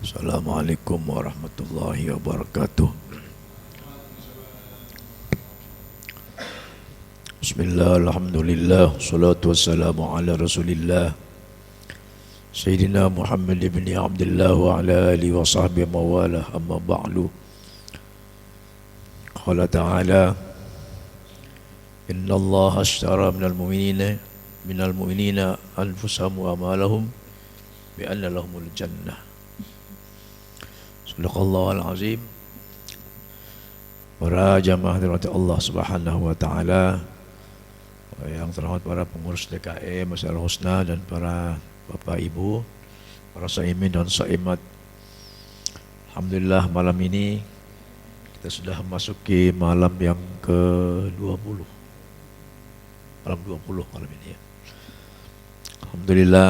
Assalamualaikum warahmatullahi wabarakatuh. Bismillah, alhamdulillah, salatu wassalamu ala rasulillah Sayyidina Muhammad ibn Abdullah wa ala alihi wa sahbihi mawalah, amma ba'lu. Qala ta'ala, inna Allah ashtara minal mu'minina anfusahum wa amalahum bi anna lahumul jannah. Sadaqallahul azim. Para jamaah dirahmati Allah Subhanahu wa taala, yang terhormat para pengurus DKM Masjidil Husna dan para Bapak Ibu, para saimin dan saimat. Alhamdulillah malam ini kita sudah memasuki malam yang ke-20. Malam 20 malam ini ya. Alhamdulillah,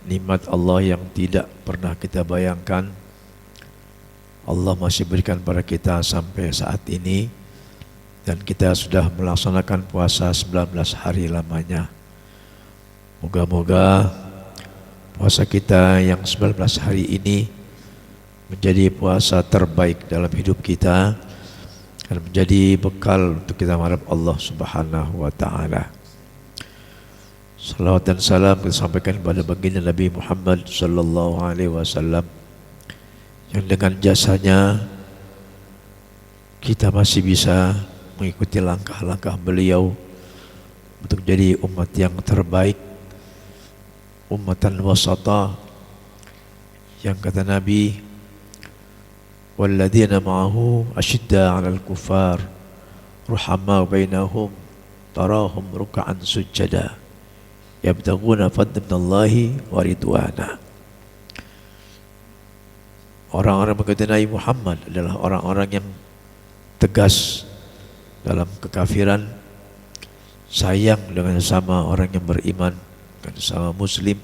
nikmat Allah yang tidak pernah kita bayangkan Allah masih berikan pada kita sampai saat ini, dan kita sudah melaksanakan puasa 19 hari lamanya. Moga-moga puasa kita yang 19 hari ini menjadi puasa terbaik dalam hidup kita dan menjadi bekal untuk kita menghadap Allah Subhanahu wa taala. Salawat dan salam kita sampaikan kepada baginda Nabi Muhammad sallallahu alaihi wasallam, yang dengan jasanya kita masih bisa mengikuti langkah-langkah beliau untuk jadi umat yang terbaik, ummatan wasata, yang kata Nabi, walladzina ma'ahu ashidda 'alal kuffar ruhama bainahum tarahum ruk'an sujada yabtaghuna fadlan minallahi wa ridwana. Orang-orang mengikuti Nabi Muhammad adalah orang-orang yang tegas dalam kekafiran, sayang dengan sesama orang yang beriman, dengan sesama muslim,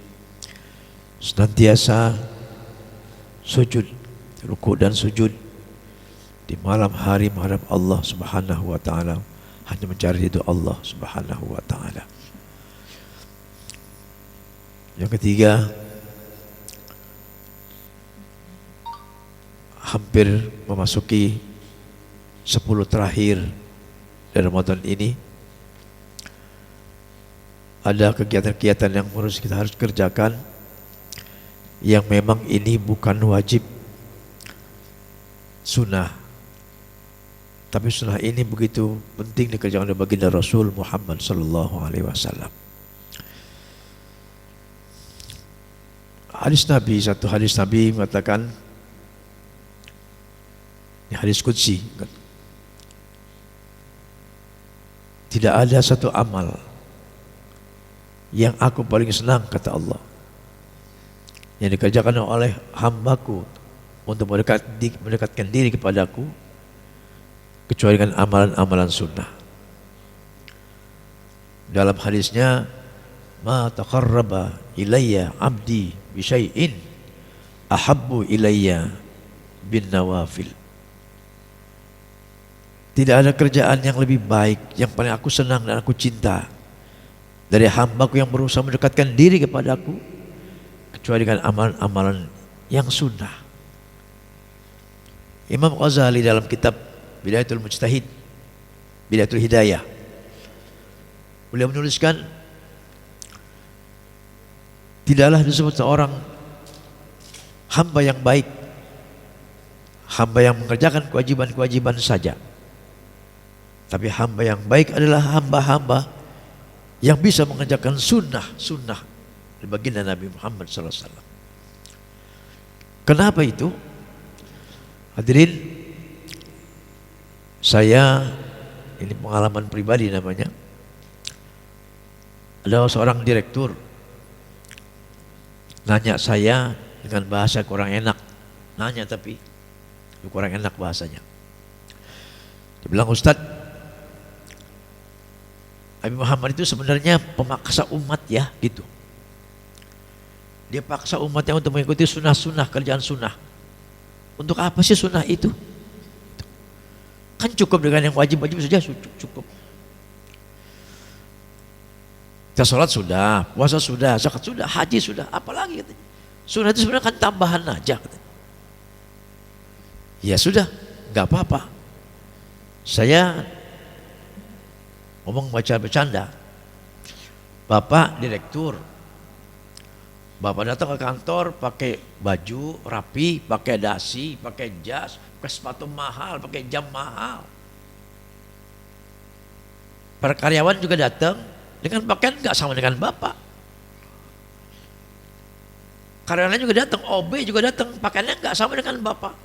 senantiasa sujud, ruku dan sujud di malam hari menghadap Allah Subhanahu wa taala, hanya mencari ridho Allah Subhanahu wa taala. Yang ketiga, hampir memasuki 10 terakhir dari Ramadan ini, ada kegiatan-kegiatan yang kita harus kerjakan yang memang ini bukan wajib, sunnah, tapi sunnah ini begitu penting dikerjakan oleh baginda Rasul Muhammad sallallahu alaihi wasallam. Satu hadis Nabi mengatakan, ini hadis qudsi, tidak ada satu amal yang aku paling senang, kata Allah, yang dikerjakan oleh hambaku untuk mendekatkan diri kepadaku, kecuali dengan amalan-amalan sunnah. Dalam hadisnya, ma taqarraba ilayya abdi bi syai'in ahabbu ilayya bin nawafil. Tidak ada kerjaan yang lebih baik, yang paling aku senang dan aku cinta dari hambaku yang berusaha mendekatkan diri kepadaku, kecuali dengan amalan-amalan yang sunnah. Imam Ghazali dalam kitab Bidayatul Mujtahid, Bidayatul Hidayah, beliau menuliskan, tidaklah disebut seorang hamba yang baik hamba yang mengerjakan kewajiban-kewajiban saja, tapi hamba yang baik adalah hamba-hamba yang bisa mengerjakan sunnah di baginda Nabi Muhammad SAW. Kenapa itu? Hadirin, saya, ini pengalaman pribadi namanya, ada seorang direktur nanya saya dengan bahasa kurang enak, tapi kurang enak bahasanya. Dia bilang, Ustadz, Nabi Muhammad itu sebenarnya pemaksa umat ya, gitu. Dia paksa umatnya untuk mengikuti sunnah-sunnah, kerjaan sunnah. Untuk apa sih sunnah itu? Kan cukup dengan yang wajib-wajib saja, cukup. Kita sholat sudah, puasa sudah, zakat sudah, haji sudah, apalagi katanya. Sunnah itu sebenarnya kan tambahan aja. Ya sudah, nggak apa-apa. Saya ngomong bercanda. Bapak direktur, Bapak datang ke kantor pakai baju rapi, pakai dasi, pakai jas, pakai sepatu mahal, pakai jam mahal. Para karyawan juga datang dengan pakaian nggak sama dengan Bapak. Karyawannya juga datang, OB juga datang, pakaiannya nggak sama dengan Bapak.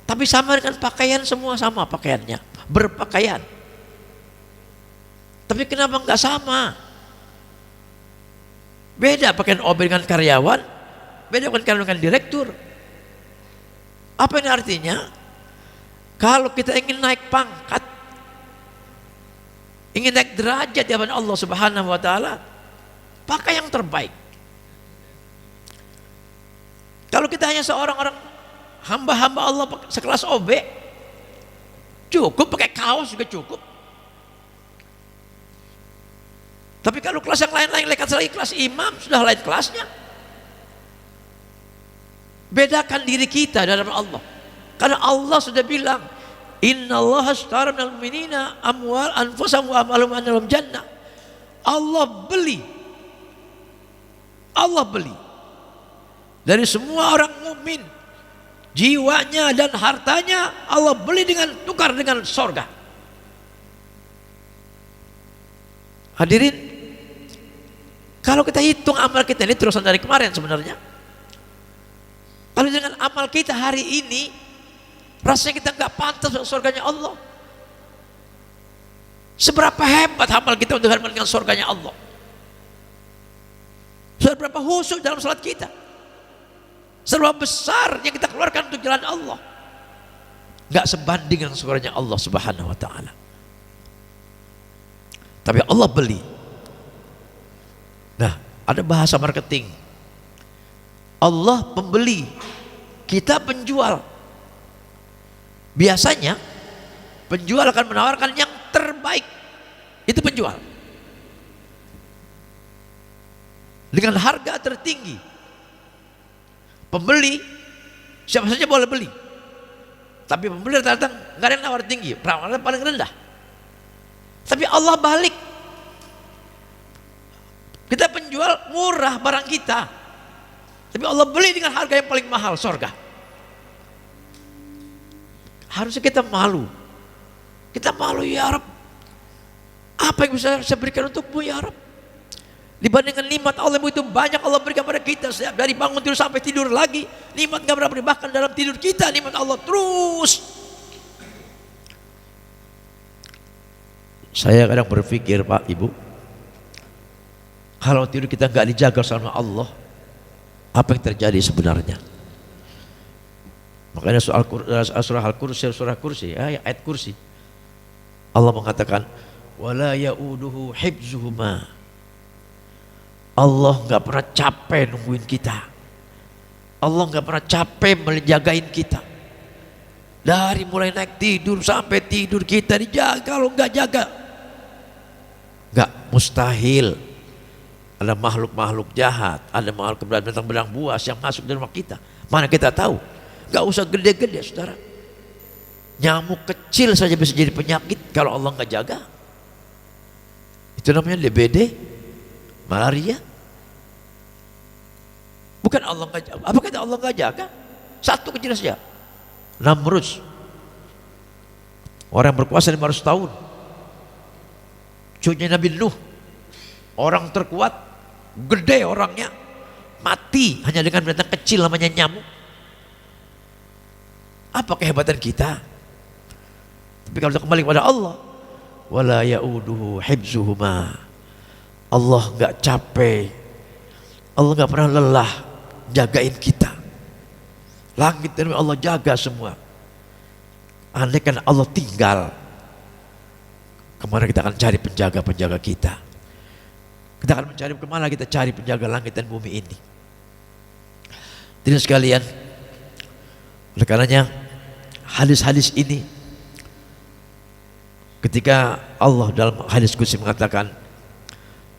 Tapi sama dengan pakaian, semua sama pakaiannya, berpakaian. Tapi kenapa nggak sama? Beda pakaian OB dengan karyawan, beda pakaian dengan direktur. Apa ini artinya? Kalau kita ingin naik pangkat, ingin naik derajat di hadapan Allah Subhanahu wa taala, pakai yang terbaik. Kalau kita hanya seorang orang hamba-hamba Allah sekelas OB, cukup pakai kaos juga cukup. Tapi kalau kelas yang lain-lain, lekat lagi kelas imam, sudah lain kelasnya. Bedakan diri kita dalam Allah. Karena Allah sudah bilang, Innallaha ashtara minal mu'minina amwal anfusahum wa amwalahum annahum jannah. Allah beli dari semua orang mukmin, jiwanya dan hartanya Allah beli dengan tukar dengan sorga. Hadirin, kalau kita hitung amal kita ini terusan dari kemarin sebenarnya. Kalau dengan amal kita hari ini, rasanya kita nggak pantas untuk surganya Allah. Seberapa hebat amal kita untuk dengan surganya Allah? Seberapa khusyuk dalam salat kita? Seberapa besar yang kita keluarkan untuk jalan Allah? Nggak sebanding dengan surganya Allah Subhanahu Wa Taala. Tapi Allah beli. Nah, ada bahasa marketing. Allah pembeli, kita penjual. Biasanya penjual akan menawarkan yang terbaik. Itu penjual. Dengan harga tertinggi. Pembeli siapa saja boleh beli. Tapi pembeli datang nggak ada yang nawar tinggi, penawaran paling rendah. Tapi Allah balik. Kita penjual murah barang kita, tapi Allah beli dengan harga yang paling mahal, surga. Harusnya kita malu. Kita malu, ya Rabb. Apa yang bisa saya berikan untukmu, ya Rabb? Dibandingkan nikmat Allah itu banyak Allah berikan pada kita. Dari bangun tidur sampai tidur lagi, nikmat gak pernah beri. Bahkan dalam tidur kita nikmat Allah terus. Saya kadang berpikir, Pak, Ibu, kalau tidur kita nggak dijaga sama Allah, apa yang terjadi sebenarnya? Makanya surah Al-Kursi, ayat kursi, Allah mengatakan, wala ya'uduhu hibzuhuma. Allah nggak pernah capek nungguin kita. Allah nggak pernah capek menjagain kita. Dari mulai naik tidur sampai tidur kita dijaga. Kalau nggak jaga, nggak, mustahil. Ada makhluk-makhluk jahat, ada makhluk binatang berang buas yang masuk di rumah kita. Mana kita tahu? Gak usah gede-gede, saudara. Nyamuk kecil saja bisa jadi penyakit kalau Allah nggak jaga. Itu namanya DBD, malaria. Bukan Allah nggak jaga. Apa kata Allah nggak jaga? Satu kecil saja, Namrud, orang yang berkuasa 500 tahun, cucunya Nabi Nuh, orang terkuat, gede orangnya, mati hanya dengan binatang kecil namanya nyamuk. Apa kehebatan kita? Tapi kalau kita kembali kepada Allah, wala ya'uduhu hibzuhuma. Allah nggak capek, Allah nggak pernah lelah jagain kita. Langit dan bumi Allah jaga semua. Andai kan Allah tinggal, kemana kita akan cari penjaga-penjaga kita? Kita akan mencari kemana kita cari penjaga langit dan bumi ini. Jadi sekalian, oleh karenanya hadis-hadis ini, ketika Allah dalam hadis qudsi mengatakan,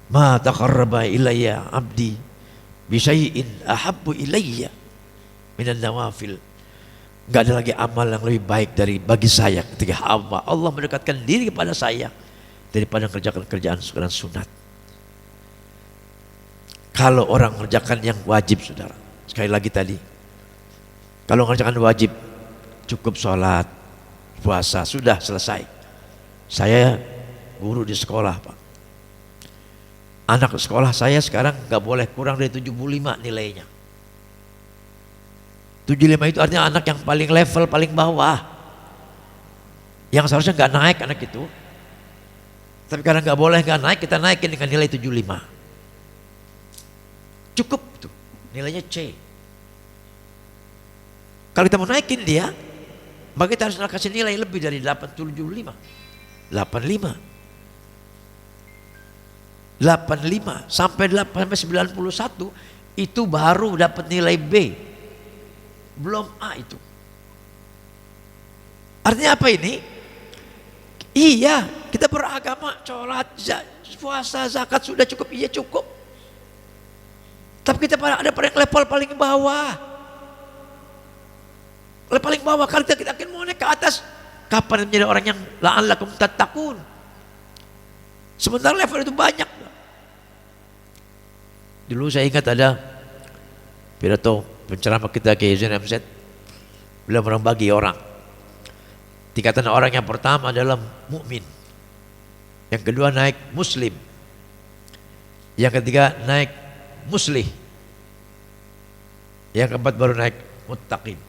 ma taqarraba ilayya abdi bisyai'in ahabbu ilayya minan nawafil. Enggak ada lagi amal yang lebih baik bagi saya ketika Allah mendekatkan diri kepada saya daripada mengerjakan kerjaan sunat. Kalau orang mengerjakan yang wajib, saudara, sekali lagi tadi, kalau mengerjakan wajib cukup sholat, puasa, sudah selesai. Saya guru di sekolah, Pak. Anak sekolah saya sekarang nggak boleh kurang dari 75 nilainya. 75 itu artinya anak yang paling level, paling bawah, yang seharusnya nggak naik anak itu. Tapi karena nggak boleh nggak naik, kita naikin dengan nilai 75. Cukup tuh, nilainya C. Kalau kita mau naikin dia, maka kita harus kasih nilai lebih dari 875. 85 sampai 91 itu baru dapat nilai B, belum A itu. Artinya apa ini? Iya, kita beragama, sholat, puasa, zakat sudah cukup, iya cukup. Tapi kita ada pada level paling bawah. Level paling bawah, kalau kita akan mau naik ke atas, kapan menjadi orang yang la'allakum tattaqun? Sementara level itu banyak. Dulu saya ingat ada pidato penceramah kita Kiai Zain MZ. Beliau membagi orang. Tingkatan orang yang pertama adalah mukmin. Yang kedua naik muslim. Yang ketiga naik muslih. Yang keempat baru naik muttaqin.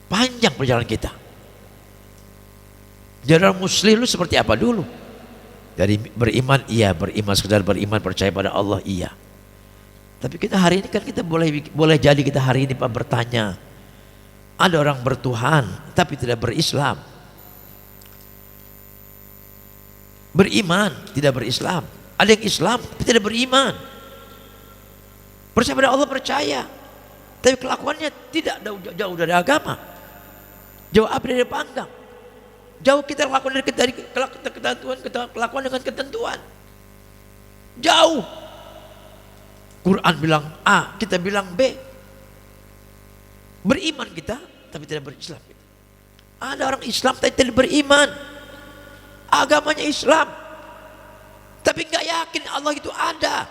Panjang perjalanan kita. Jadi orang muslim lu seperti apa dulu? Dari beriman, iya, beriman sekedar beriman, percaya pada Allah, iya. Tapi kita hari ini kan kita boleh jadi kita hari ini Pak bertanya, ada orang bertuhan tapi tidak berislam, beriman tidak berislam, ada yang Islam tapi tidak beriman, percaya pada Allah, percaya, tapi kelakuannya tidak jauh dari agama, jauh api dari panggang. Jauh kita lakukan dari ketentuan, kelakuan dengan ketentuan. Jauh. Quran bilang A, kita bilang B. Beriman kita, tapi tidak berislam. Ada orang Islam tapi tidak beriman. Agamanya Islam, tapi nggak yakin Allah itu ada.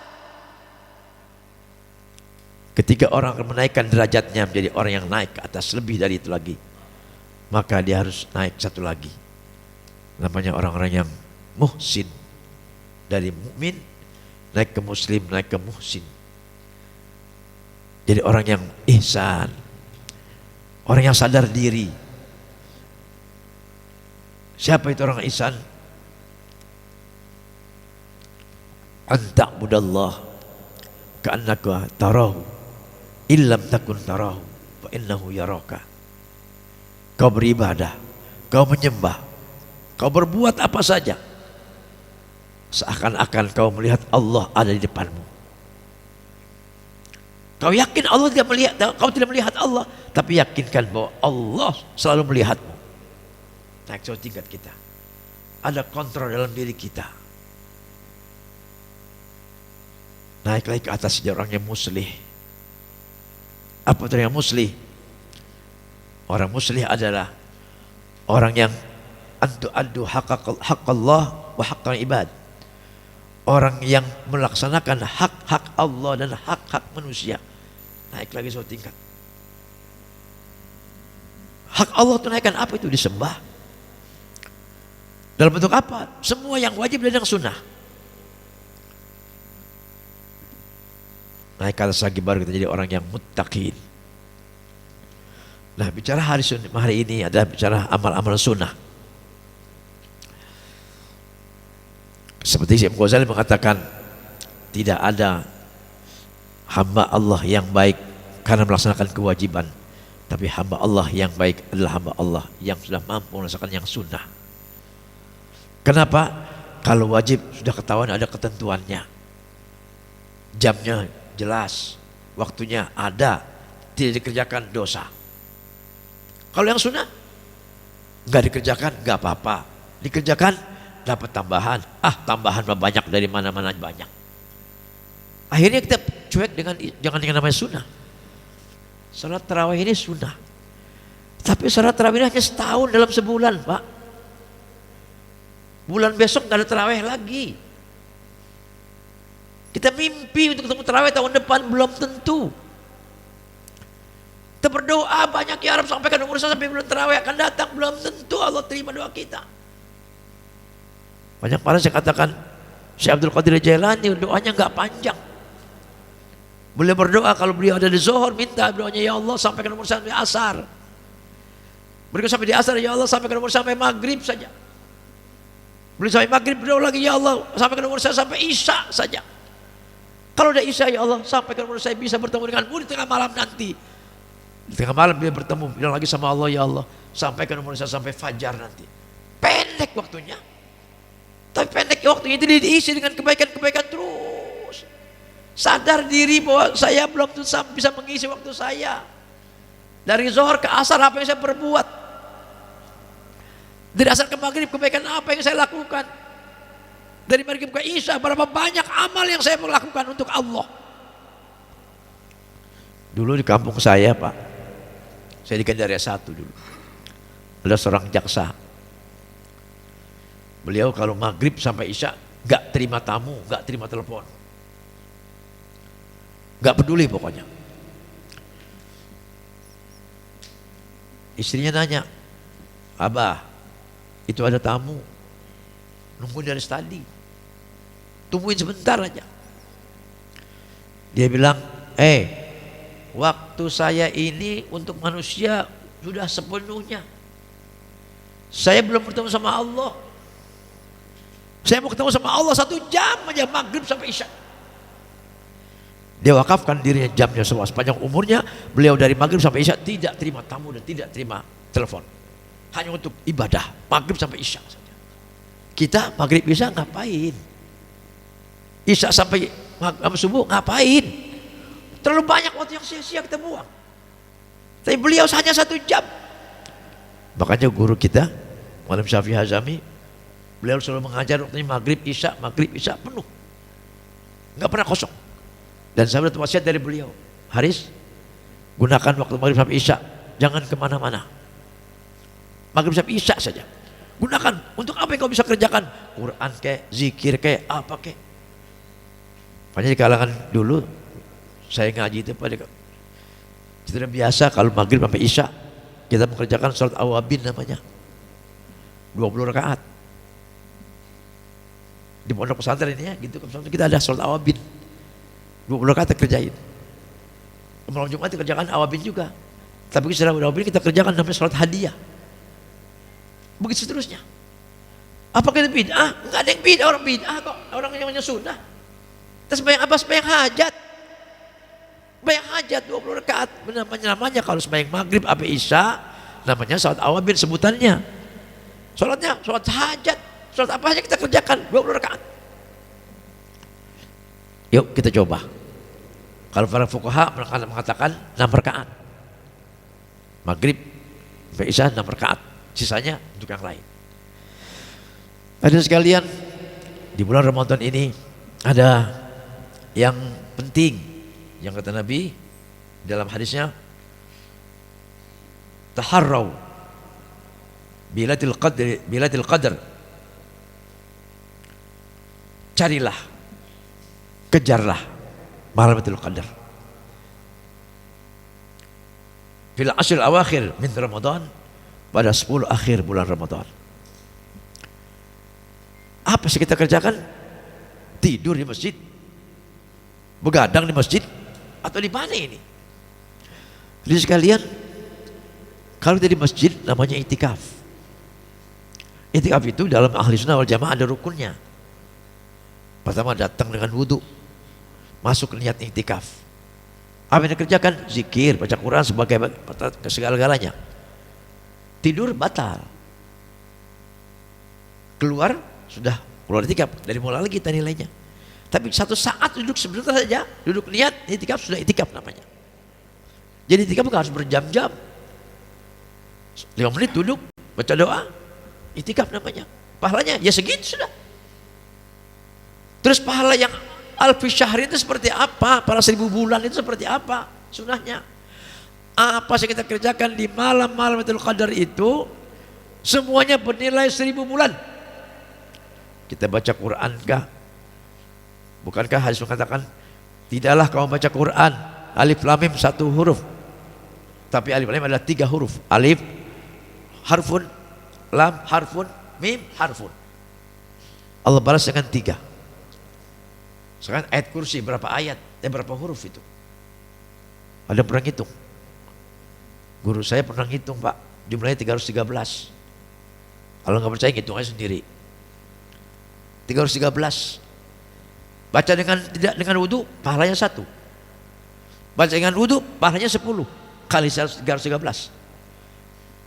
Ketika orang akan menaikkan derajatnya menjadi orang yang naik ke atas lebih dari itu lagi, maka dia harus naik satu lagi, namanya orang-orang yang muhsin. Dari mukmin naik ke muslim, naik ke muhsin, jadi orang yang ihsan, orang yang sadar diri. Siapa itu orang ihsan? Anta'budallah ka'annaka tarahu illam takun tarahu fa innahu yaraka. Kau beribadah, kau menyembah, kau berbuat apa saja, seakan-akan kau melihat Allah ada di depanmu. Kau yakin Allah tidak melihat, kau tidak melihat Allah, tapi yakinkan bahwa Allah selalu melihatmu. Naik satu tingkat kita, ada kontrol dalam diri kita. Naik lagi ke atas jadi orang yang muslih. Apa itu yang muslih? Orang muslih adalah orang yang antu haqqallah wa haqqal ibad. Orang yang melaksanakan hak-hak Allah dan hak-hak manusia. Naik lagi satu tingkat. Hak Allah tunaikan apa itu? Disembah. Dalam bentuk apa? Semua yang wajib dan yang sunnah. Naik ke atas lagi baru kita jadi orang yang muttaqin. Nah, bicara hari ini adalah bicara amal-amal sunnah. Seperti Syekh Ghazali mengatakan, tidak ada hamba Allah yang baik karena melaksanakan kewajiban, tapi hamba Allah yang baik adalah hamba Allah yang sudah mampu melaksanakan yang sunnah. Kenapa? Kalau wajib sudah ketahuan ada ketentuannya, jamnya jelas, waktunya ada, tidak dikerjakan dosa. Kalau yang sunnah nggak dikerjakan nggak apa-apa, dikerjakan dapat tambahan. Tambahan banyak dari mana-mana banyak. Akhirnya kita cuek dengan jangan dengan namanya sunnah. Salat tarawih ini sunnah. Tapi salat tarawih ini hanya setahun dalam sebulan, Pak. Bulan besok nggak ada tarawih lagi. Kita mimpi untuk ketemu tarawih tahun depan belum tentu. Kita berdoa banyak ya Arab sampaikan umur saya sampai bulan tarawih akan datang, belum tentu Allah terima doa kita. Banyak para saya katakan Syekh Abdul Qadir Jailani doanya nggak panjang. Beliau berdoa kalau beliau ada di zuhur minta doanya ya Allah sampaikan umur saya sampai asar. Berikut sampai di asar ya Allah sampaikan umur sampai maghrib saja. Beliau sampai maghrib berdoa lagi ya Allah sampaikan umur saya sampai isya saja. Kalau udah isya ya Allah sampaikan umur saya bisa bertemu denganmu di tengah malam nanti. Di tengah malam dia bertemu bilang lagi sama Allah ya Allah sampaikan umur saya sampai fajar nanti. Pendek waktunya. Tapi pendek waktunya itu diisi dengan kebaikan-kebaikan terus. Sadar diri bahwa saya belum bisa mengisi waktu saya. Dari zuhur ke asar apa yang saya perbuat. Dari asar ke maghrib kebaikan apa yang saya lakukan. Dari maghrib ke isya berapa banyak amal yang saya lakukan untuk Allah. Dulu di kampung saya Pak, saya di Gandaria 1 dulu. Ada seorang jaksa. Beliau kalau maghrib sampai isya gak terima tamu, gak terima telepon. Gak peduli pokoknya. Istrinya nanya, Abah, itu ada tamu, nunggu dari tadi, tungguin sebentar aja. Dia bilang, waktu saya ini untuk manusia sudah sepenuhnya. Saya belum bertemu sama Allah. Saya mau ketemu sama Allah 1 jam aja maghrib sampai isya. Dia wakafkan dirinya jamnya semua. Sepanjang umurnya beliau dari maghrib sampai isya tidak terima tamu dan tidak terima telepon. Hanya untuk ibadah maghrib sampai isya saja. Kita maghrib isya ngapain? Isya sampai subuh ngapain? Terlalu banyak waktu yang sia-sia kita buang. Tapi beliau hanya 1 jam. Makanya guru kita Malam Syafi'i Hazami, beliau selalu mengajar waktunya maghrib isya penuh, nggak pernah kosong. Dan saya dapat wasiat dari beliau, Haris, gunakan waktu maghrib sampai isya, jangan kemana-mana. Maghrib sampai isya saja. Gunakan untuk apa yang kau bisa kerjakan, Quran kayak, zikir kayak, apa kayak. Makanya di kalangan dulu saya ngaji itu pada kita biasa kalau maghrib sampai isya kita mengerjakan salat awabin namanya 20 rakaat. Di pondok pesantren ini ya, gitu kita ada salat awabin 20 rakaat kita kerjain. Malam Jumat kita kerjakan awabin juga. Tapi setelah awabin kita kerjakan namanya salat hadiah. Begitu seterusnya. Apakah itu bid'ah? Enggak ada yang bid'ah, orang bid'ah kok. Orang yang sunnah. Terus sembahyang apa? Sembahyang hajat. Sembahyang hajat 20 rakaat. Namanya kalau sembahyang maghrib sampai isya namanya salat awabin sebutannya. Salatnya salat hajat. Salat apa saja kita kerjakan 20 rakaat. Yuk kita coba. Kalau para fuqaha mengatakan 6 rakaat. Maghrib sampai isya 6 rakaat. Sisanya untuk yang lain. Hadirin sekalian, di bulan Ramadan ini ada yang penting yang kata Nabi dalam hadisnya, taharraw bilatil qadr, carilah, kejarlah malam Lailatul Qadar fil ashr awakhir min Ramadan, pada 10 akhir bulan Ramadan. Apa sih kita kerjakan? Tidur di masjid, begadang di masjid, atau di mana ini? Jadi sekalian, kalau di masjid namanya itikaf. Itikaf itu dalam ahli sunnah wal jamaah ada rukunnya. Pertama datang dengan wudhu, masuk ke niat itikaf. Apa yang dikerjakan? Zikir, baca Quran sebagai segala-galanya. Tidur batal. Keluar sudah keluar itikaf, dari mulai lagi kita nilainya. Tapi satu saat duduk sebentar saja, duduk niat itikaf sudah itikaf namanya. Jadi itikaf bukan harus berjam-jam. 5 menit duduk baca doa, itikaf namanya. Pahalanya ya segitu sudah. Terus pahala yang alfi syahrin itu seperti apa? Para 1000 bulan itu seperti apa sunnahnya? Apa yang kita kerjakan di malam-malam Lailatul Qadar itu semuanya bernilai 1000 bulan. Kita baca Quran kah? Bukankah hadis mengatakan tidaklah kau baca Quran alif lam mim 1 huruf, tapi alif lam mim adalah 3 huruf. Alif harfun, lam harfun, mim harfun. Allah balas dengan 3. Sekarang ayat kursi berapa ayat? Berapa huruf itu? Ada pernah ngitung? Guru saya pernah ngitung, Pak. Jumlahnya 313. Kalau nggak percaya ngitung aja sendiri. 313. Baca tidak dengan wudu, pahalanya 1. Baca dengan wudu, pahalanya 10 kali 313.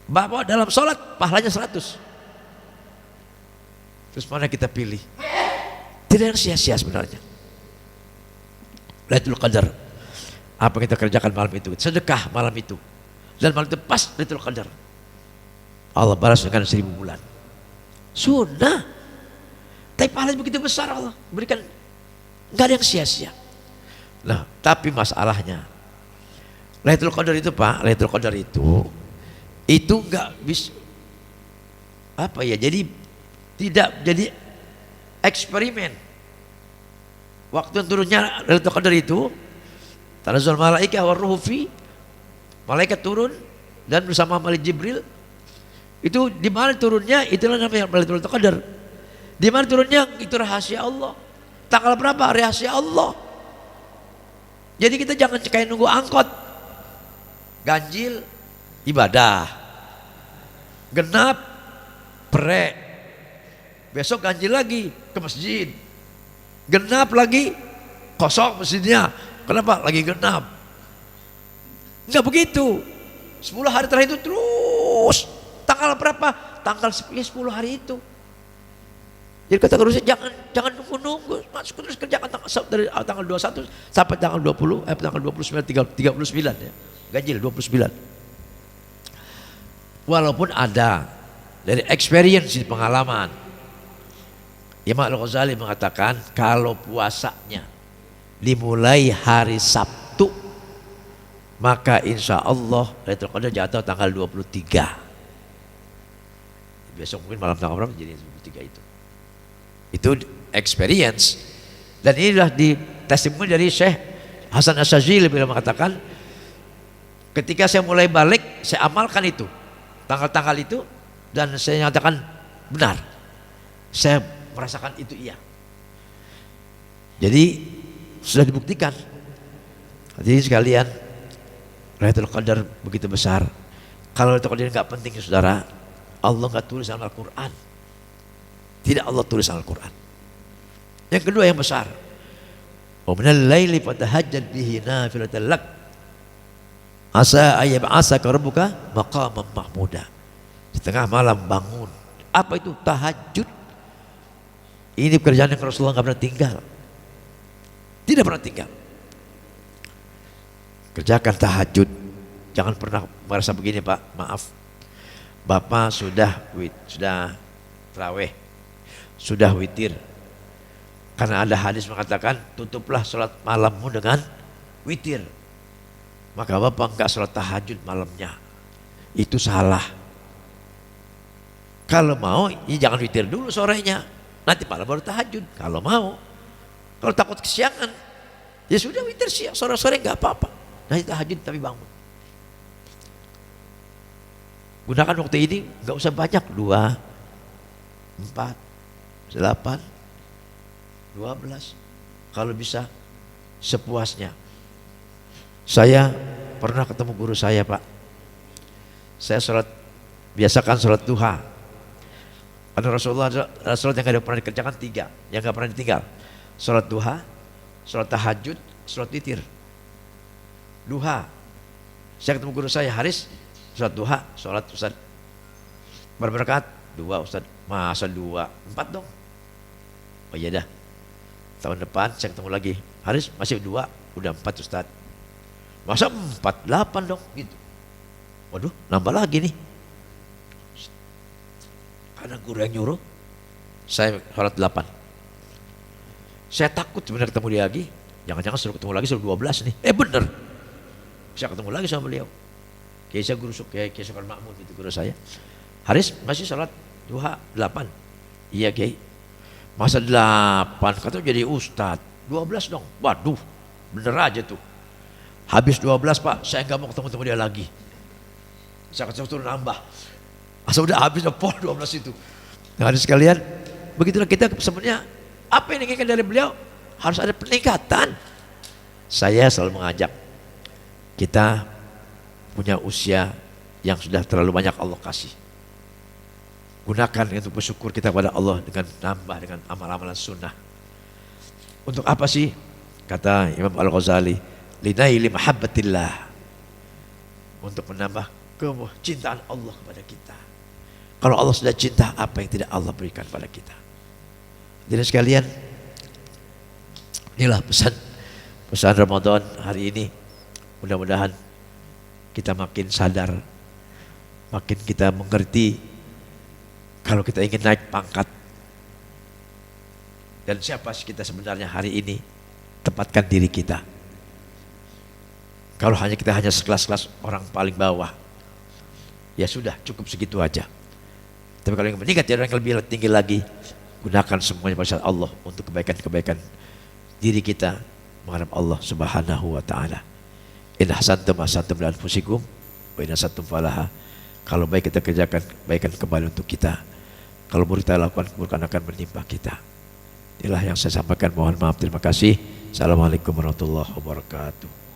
Bapak dalam sholat, pahalanya 100. Terus mana kita pilih? Tidak yang sia-sia sebenarnya. Lailatul Qadar, apa yang kita kerjakan malam itu? Sedekah malam itu, dan malam itu pas Lailatul Qadar, Allah balas dengan 1000 bulan. Sunnah, tapi pahala begitu besar Allah berikan, nggak ada yang sia-sia. Nah, tapi masalahnya Lailatul Qadar itu, Pak, Lailatul Qadar itu nggak bisa apa ya? Jadi tidak jadi eksperimen. Waktu turunnya Lailatul Qadar itu, tanazzul malaikah waruhu fi, malaikat turun dan bersama Malaikat Jibril. Itu di mana turunnya? Itulah namanya Lailatul Qadar. Di mana turunnya? Itu rahasia Allah. Tanggal berapa? Rahasia Allah. Jadi kita jangan kayak nunggu angkot. Ganjil ibadah, genap pre, besok ganjil lagi ke masjid, genap lagi kosong masjidnya. Kenapa? Lagi genap. Enggak begitu. 10 hari terakhir itu terus. Tanggal berapa? Tanggal 10 hari itu. Jadi kata guru saya, jangan nunggu, masuk terus kerjakan dari tanggal 21 sampai tanggal 20, tanggal 29, 39 ya. Ganjil 29. Walaupun ada dari experience, di pengalaman, Imam Al-Ghazali mengatakan kalau puasanya dimulai hari Sabtu, maka insya Allah Lailatul Qadar jatuh tanggal 23. Besok mungkin malam tanggal berapa jadi 23 itu. Itu experience. Dan inilah di testimoni dari Syekh Hasan Asyazili beliau mengatakan, ketika saya mulai balik, saya amalkan itu, tanggal-tanggal itu, dan saya nyatakan benar. Saya merasakan itu iya. Jadi sudah dibuktikan. Jadi sekalian, Lailatul Qadar begitu besar. Kalau Lailatul Qadar nggak penting ya saudara, Allah nggak tulis dalam Al-Quran. Tidak Allah tulis dalam Al-Quran. Yang kedua yang besar, wa minal laili fatahajjad bihi nafilatan lak asa ayyab'asaka rabbuka maqaman mahmuda. Di tengah malam bangun. Apa itu? Tahajud. Ini pekerjaan yang Rasulullah nggak pernah tinggal. Tidak pernah tinggal. Kerjakan tahajud. Jangan pernah merasa begini, Pak. Maaf, Bapak sudah tarawih, sudah witir. Karena ada hadis mengatakan tutuplah sholat malammu dengan witir. Maka Bapak enggak sholat tahajud malamnya. Itu salah. Kalau mau, ya jangan witir dulu sorenya. Nanti malam baru tahajud. Kalau mau. Kalau takut kesiangan, ya sudah witir siang, sore-sore enggak apa-apa. Nanti tahajud tapi bangun. Gunakan waktu ini, enggak usah banyak. 2, 4, 8, 12. Kalau bisa sepuasnya. Saya pernah ketemu guru saya, Pak. Saya biasakan sholat duha. Ada Rasulullah sholat yang tidak pernah dikerjakan 3, yang gak pernah ditinggal. Sholat duha, sholat tahajud, sholat witir. Duha, saya ketemu guru saya Haris, sholat duha, sholat Ustaz berapa rakaat? 2 Ustaz. Masa 2? 4 dong. Oh iya dah, tahun depan saya ketemu lagi Haris, masih 2, udah 4 Ustaz. Masa 4, 8 dong gitu. Waduh, nambah lagi nih. Karena guru yang nyuruh, saya sholat 8. Saya takut sebenarnya ketemu dia lagi. Jangan-jangan suruh ketemu lagi suruh 12 nih. Bener. Saya ketemu lagi sama beliau. Kiai saya guru Kiai Sulkan Mahmud itu guru saya. Haris masih sholat duha 8. Iya Kiai. Masa 8 kata jadi ustad. 12 dong. Waduh, bener aja tuh. Habis 12 Pak, saya nggak mau ketemu dia lagi. Saya akan turun nambah. Asal udah habis pol 12 itu. Nah, Haris sekalian, begitulah kita sebenarnya apa yang diinginkan dari beliau harus ada peningkatan. Saya selalu mengajak kita punya usia yang sudah terlalu banyak Allah kasih. Gunakan untuk bersyukur kita pada Allah dengan nambah dengan amal-amalan sunnah. Untuk apa sih? Kata Imam Al-Ghazali, linaili mahabbatillah. Untuk menambah kecintaan Allah kepada kita. Kalau Allah sudah cinta, apa yang tidak Allah berikan pada kita? Jadi sekalian, inilah pesan Ramadan hari ini. Mudah-mudahan kita makin sadar, makin kita mengerti kalau kita ingin naik pangkat. Dan siapa sih kita sebenarnya hari ini? Tempatkan diri kita. Kalau kita hanya sekelas-kelas orang paling bawah, ya sudah cukup segitu aja. Tapi kalau yang meningkat jadi orang yang lebih tinggi lagi, gunakan semuanya pada Allah untuk kebaikan-kebaikan diri kita menghadap Allah Subhanahu wa taala. In ahsantum ahsantum li anfusikum wa in asatum falaha. Kalau baik kita kerjakan, kebaikan kembali untuk kita. Kalau buruk kita lakukan, keburukan akan menimpa kita. Inilah yang saya sampaikan. Mohon maaf, terima kasih. Assalamualaikum warahmatullahi wabarakatuh.